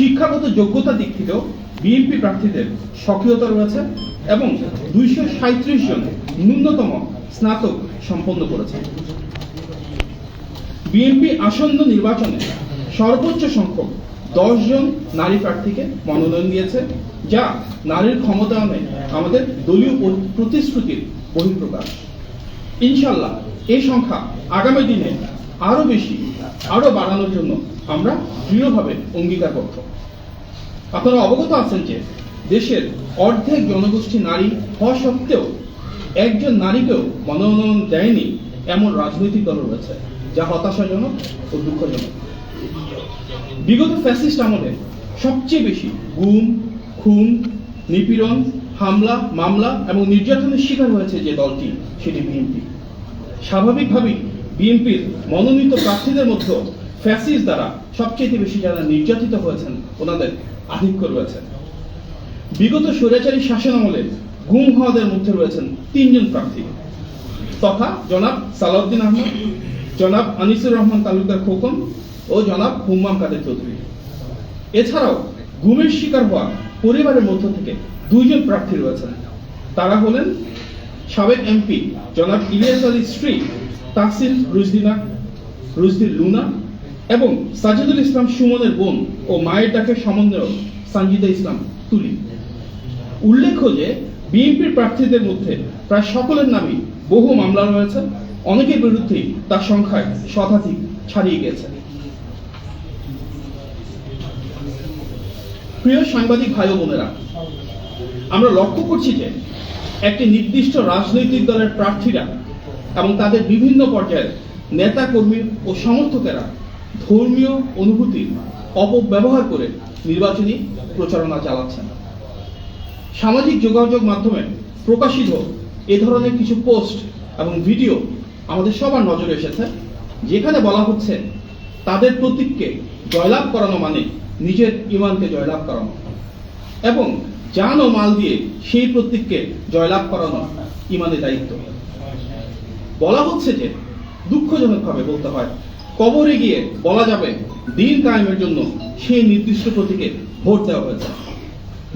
শিক্ষাগত যোগ্যতা দিক থেকেও বিএনপি প্রার্থীদের সক্রিয়তা রয়েছে এবং 237 জন ন্যূনতম স্নাতক সম্পন্ন করেছে। বিএনপি আসন্ন নির্বাচনে সর্বোচ্চ সংখ্যক 10 জন নারী প্রার্থীকে মনোনয়ন দিয়েছে, যা নারীর ক্ষমতায়নে আমাদের দলীয় প্রতিশ্রুতির বহিঃপ্রকাশ। ইনশাআল্লাহ এই সংখ্যা আগামী দিনে আরো বেশি, আরো বাড়ানোর জন্য আমরা দৃঢ়ভাবে অঙ্গীকারবদ্ধ। আপনারা অবগত আছেন যে দেশের অর্ধেক জনগোষ্ঠী নারী হওয়া সত্ত্বেও একজন নারীকেও মনোনয়ন দেয়নি এমন রাজনৈতিক দল রয়েছে, যা হতাশাজনক ও দুঃখজনক। বিগত ফ্যাসিস্ট আমলে সবচেয়ে বেশি গুম, খুন, নিপীড়ন, হামলা, মামলা এবং নির্যাতনের শিকার হয়েছে যে দলটি, সেটি বিএনপি। স্বাভাবিকভাবেই বিএনপির মনোনীত প্রার্থীদের মধ্যে ফ্যাসিস্ট দ্বারা সবচেয়ে বেশি যারা নির্যাতিত হয়েছেন ওনাদের আধিক্য রয়েছে। বিগত স্বৈরাচারী শাসন আমলে গুম হওয়াদের মধ্যে রয়েছেন 3 জন প্রার্থী, তথা জনাব সালাউদ্দিন আহমদ, জনাব আনিসুর রহমান তালুকদার খোকন ও জনাব হুম্মাম কাদের চৌধুরী। এছাড়াও গুমের শিকার হওয়া পরিবারের মধ্য থেকে 2 জন প্রার্থী রয়েছেন। তারা হলেন সাবেক এমপি জনাব ইলিয়াস আলীর স্ত্রী তাহসিন রুজদির লুনা এবং সাজিদুল ইসলাম সুমনের বোন ও মায়ের ডাকের সমন্বয়ক সানজিদা ইসলাম তুলি। উল্লেখ্য যে বিএনপির প্রার্থীদের মধ্যে প্রায় সকলের নামই বহু মামলা রয়েছে, অনেকের বিরুদ্ধেই তার সংখ্যায় শতাধিক ছাড়িয়ে গেছে। প্রিয় সাংবাদিক ভাই ও বোনেরা, আমরা লক্ষ্য করছি যে একটি নির্দিষ্ট রাজনৈতিক দলের প্রার্থীরা এবং তাদের বিভিন্ন পর্যায়ের নেতা কর্মী ও সমর্থকেরা ধর্মীয় অনুভূতির অপব্যবহার করে নির্বাচনী প্রচারণা চালাচ্ছেন। সামাজিক যোগাযোগ মাধ্যমে প্রকাশিত এ ধরনের কিছু পোস্ট এবং ভিডিও আমাদের সবার নজরে এসেছে, যেখানে বলা হচ্ছে তাদের প্রতীককে জয়লাভ করানো মানে নিজের ঈমানকে জয়লাভ করানো এবং জান ও মাল দিয়ে সেই প্রতীককে জয়লাভ করানো ঈমানের দায়িত্ব। বলা হচ্ছে যে দুঃখজনকভাবে বলতে হয়, কবরে গিয়ে বলা যাবে দিন কায়েমের জন্য সেই নির্দিষ্ট প্রতীকে ভোট দেওয়া হয়েছে।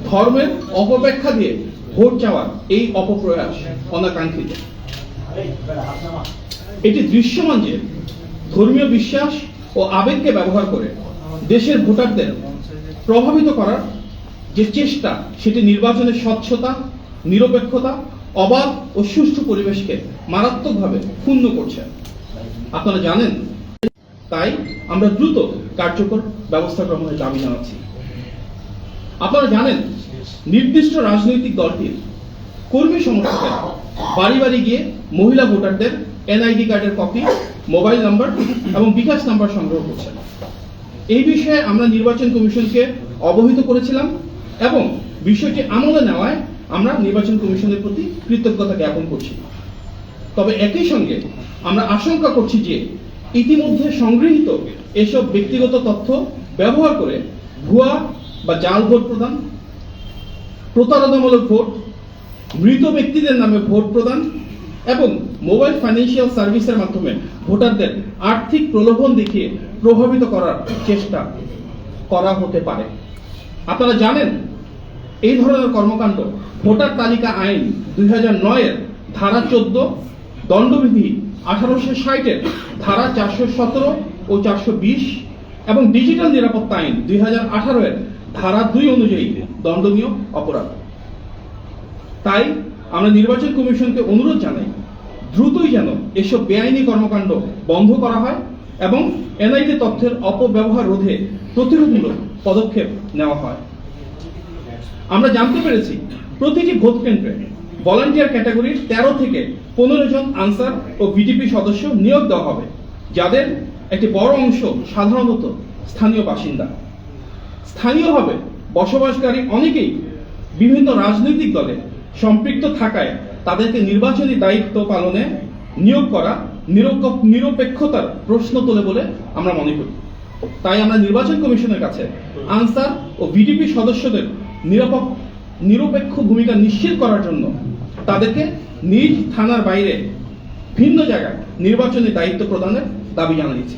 ধর্মের অপব্যাখ্যা দিয়ে ভোট চাওয়ার এই অপপ্রয়াস অনাকাঙ্ক্ষিত। এটি দৃশ্যমান যে ধর্মীয় বিশ্বাস ও আবেগকে ব্যবহার করে দেশের ভোটারদের প্রভাবিত করার যে চেষ্টা, সেটি নির্বাচনের স্বচ্ছতা, নিরপেক্ষতা, অবাধ ও সুষ্ঠু পরিবেশকে মারাত্মকভাবে ক্ষুণ্ণ করছে। আপনারা জানেন, তাই আমরা দ্রুত কার্যকর ব্যবস্থা গ্রহণের দাবি জানাচ্ছি। আপনারা জানেন, নির্দিষ্ট রাজনৈতিক দলটির কর্মী সমর্থকেরা বাড়ি বাড়ি গিয়ে মহিলা ভোটারদের এনআইডি কার্ডের কপি, মোবাইল নাম্বার এবং বিকাশ নাম্বার সংগ্রহ করছেন। এই বিষয়ে আমরা নির্বাচন কমিশনকে অবহিত করেছিলাম এবং বিষয়টি আমলে নেওয়ায় আমরা নির্বাচন কমিশনের প্রতি কৃতজ্ঞতা জ্ঞাপন করছি। তবে একই সঙ্গে আমরা আশঙ্কা করছি যে ইতিমধ্যে সংগৃহীত এসব ব্যক্তিগত তথ্য ব্যবহার করে ভুয়া বা জাল ভোট প্রদান, প্রতারণামূলক ভোট, মৃত ব্যক্তিদের নামে ভোট প্রদান এবং মোবাইল ফাইন্যান্সিয়াল সার্ভিসের মাধ্যমে ভোটারদের আর্থিক প্রলোভন দেখিয়ে প্রভাবিত করার চেষ্টা করা হতে পারে। আপনারা জানেন, এই ধরনের কর্মকাণ্ড ভোটার তালিকা আইন 2009 এর ধারা 14, দণ্ডবিধি 1860 এর ধারা 417 ও 420 এবং ডিজিটাল নিরাপত্তা আইন 2018 এর ধারা 2 অনুযায়ী দণ্ডনীয় অপরাধ। তাই আমরা নির্বাচন কমিশনকে অনুরোধ জানাই, দ্রুতই যেন এসব বেআইনি কর্মকাণ্ড বন্ধ করা হয় এবং এনআইডি তথ্যের অপব্যবহার রোধে প্রতিরোধমূলক পদক্ষেপ নেওয়া হয়। আমরা জানতে পেরেছি প্রতিটি ভোট কেন্দ্রে ভলান্টিয়ার ক্যাটাগরির 13 থেকে 15 জন আনসার ও ভিডিপি সদস্য নিয়োগ দেওয়া হবে, যাদের একটি বড় অংশ সাধারণত স্থানীয় বাসিন্দা। স্থানীয়ভাবে বসবাসকারী অনেকেই বিভিন্ন রাজনৈতিক দলে সম্পৃক্ত থাকায় তাদেরকে নির্বাচনী দায়িত্ব পালনে নিয়োগ করা নিরপেক্ষতার প্রশ্ন তোলে বলে আমরা মনে করি। তাই আমরা নির্বাচন কমিশনের কাছে আনসার ও ভিডিপি সদস্যদের নিরপেক্ষ ভূমিকা নিশ্চিত করার জন্য তাদেরকে নিজ থানার বাইরে ভিন্ন জায়গায় নির্বাচনী দায়িত্ব প্রদানের দাবি জানিয়েছি।